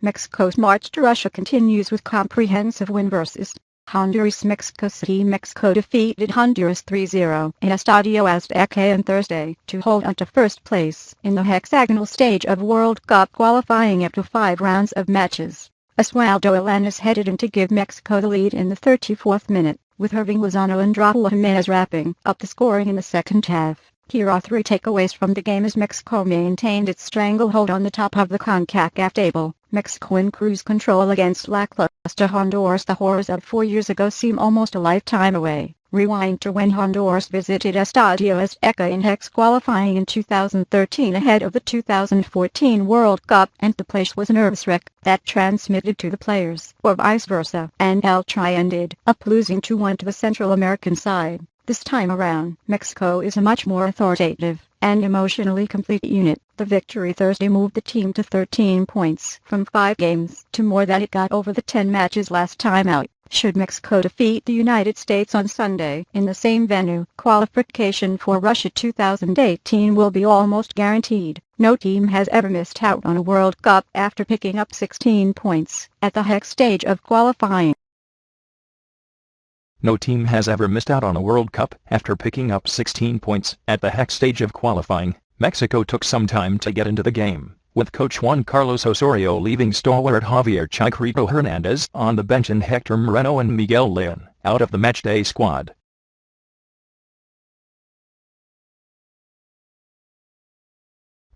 Mexico's march to Russia continues with comprehensive win versus Honduras. Mexico City. Mexico defeated Honduras 3-0 in Estadio Azteca on Thursday to hold on to first place in the hexagonal stage of World Cup qualifying after 5 rounds of matches. Oswaldo Alanis headed in to give Mexico the lead in the 34th minute, with Irving Lozano and Raul Jimenez wrapping up the scoring in the second half. Here are 3 takeaways from the game as Mexico maintained its stranglehold on the top of the CONCACAF table. Mexico in cruise control against lackluster Honduras. The horrors of 4 years ago seem almost a lifetime away. Rewind to when Honduras visited Estadio Azteca in hex qualifying in 2013 ahead of the 2014 World Cup, and the place was a nervous wreck that transmitted to the players, or vice versa, and El Tri ended up losing 2-1 to the Central American side. This time around, Mexico is a much more authoritative and emotionally complete unit. The victory Thursday moved the team to 13 points from 5 games to more than it got over the 10 matches last time out. Should Mexico defeat the United States on Sunday in the same venue, qualification for Russia 2018 will be almost guaranteed. No team has ever missed out on a World Cup after picking up 16 points at the hex stage of qualifying. No team has ever missed out on a World Cup after picking up 16 points at the hex stage of qualifying. Mexico took some time to get into the game, with coach Juan Carlos Osorio leaving stalwart Javier Chicharito Hernandez on the bench and Hector Moreno and Miguel Leon out of the matchday squad.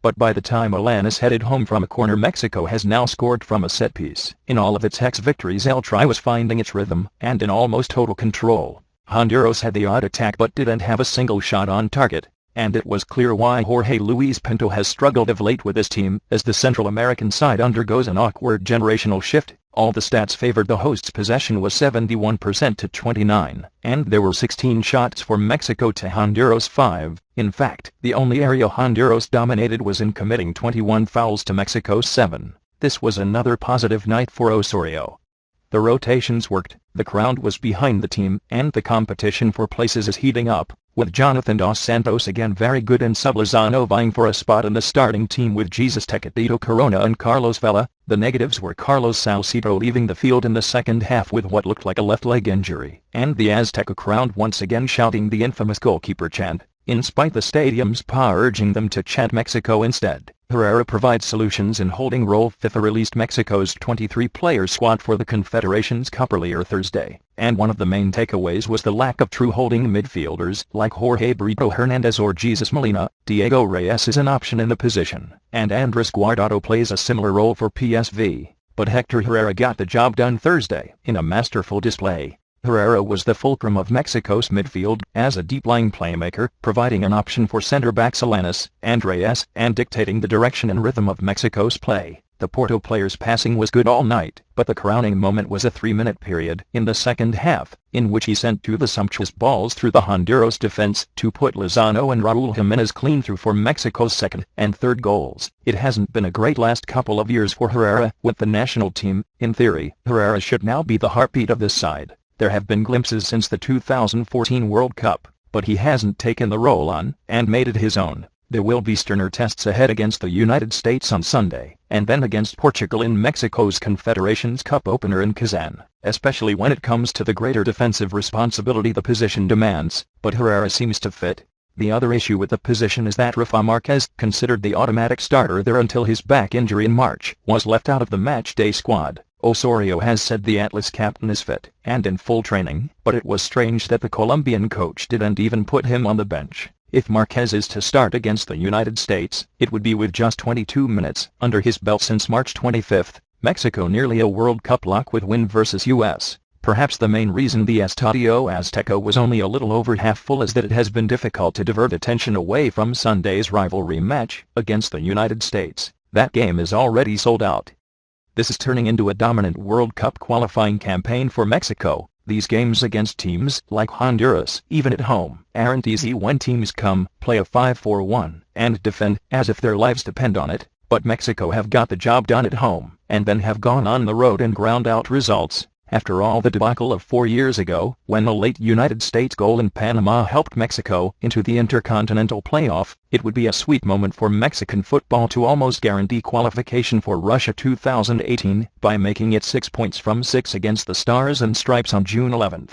But by the time Alanis headed home from a corner, Mexico has now scored from a set piece. In all of its hex victories, El Tri was finding its rhythm and in almost total control. Honduras had the odd attack but didn't have a single shot on target, and it was clear why Jorge Luis Pinto has struggled of late with his team as the Central American side undergoes an awkward generational shift. All the stats favored the hosts' possession was 71% to 29, and there were 16 shots for Mexico to Honduras 5. In fact, the only area Honduras dominated was in committing 21 fouls to Mexico's 7. This was another positive night for Osorio. The rotations worked, the crowd was behind the team, and the competition for places is heating up, with Jonathan Dos Santos again very good and Lozano vying for a spot in the starting team with Jesus Tecatito Corona and Carlos Vela. The negatives were Carlos Salcido leaving the field in the second half with what looked like a left leg injury, and the Azteca crowd once again shouting the infamous goalkeeper chant, in spite the stadium's PA urging them to chant Mexico instead. Herrera provides solutions in holding role. FIFA released Mexico's 23-player squad for the Confederations Cup earlier Thursday, and one of the main takeaways was the lack of true holding midfielders like Jorge Brito Hernandez or Jesus Molina. Diego Reyes is an option in the position, and Andres Guardado plays a similar role for PSV, but Hector Herrera got the job done Thursday in a masterful display. Herrera was the fulcrum of Mexico's midfield as a deep-lying playmaker, providing an option for center-backs Alanis and Reyes and dictating the direction and rhythm of Mexico's play. The Porto player's passing was good all night, but the crowning moment was a 3-minute period in the second half, in which he sent 2 the sumptuous balls through the Honduras defense to put Lozano and Raul Jimenez clean through for Mexico's second and third goals. It hasn't been a great last couple of years for Herrera with the national team. In theory, Herrera should now be the heartbeat of this side. There have been glimpses since the 2014 World Cup, but he hasn't taken the role on and made it his own. There will be sterner tests ahead against the United States on Sunday, and then against Portugal in Mexico's Confederations Cup opener in Kazan, especially when it comes to the greater defensive responsibility the position demands, but Herrera seems to fit. The other issue with the position is that Rafa Marquez, considered the automatic starter there until his back injury in March, was left out of the matchday squad. Osorio has said the Atlas captain is fit and in full training, but it was strange that the Colombian coach didn't even put him on the bench. If Marquez is to start against the United States, it would be with just 22 minutes under his belt since March 25. Mexico nearly a World Cup lock with win versus U.S. Perhaps the main reason the Estadio Azteca was only a little over half full is that it has been difficult to divert attention away from Sunday's rivalry match against the United States. That game is already sold out. This is turning into a dominant World Cup qualifying campaign for Mexico. These games against teams like Honduras, even at home, aren't easy when teams come, play a 5-4-1, and defend as if their lives depend on it. But Mexico have got the job done at home, and then have gone on the road and ground out results. After all the debacle of 4 years ago, when a late United States goal in Panama helped Mexico into the Intercontinental Playoff, it would be a sweet moment for Mexican football to almost guarantee qualification for Russia 2018 by making it 6 points from 6 against the Stars and Stripes on June 11.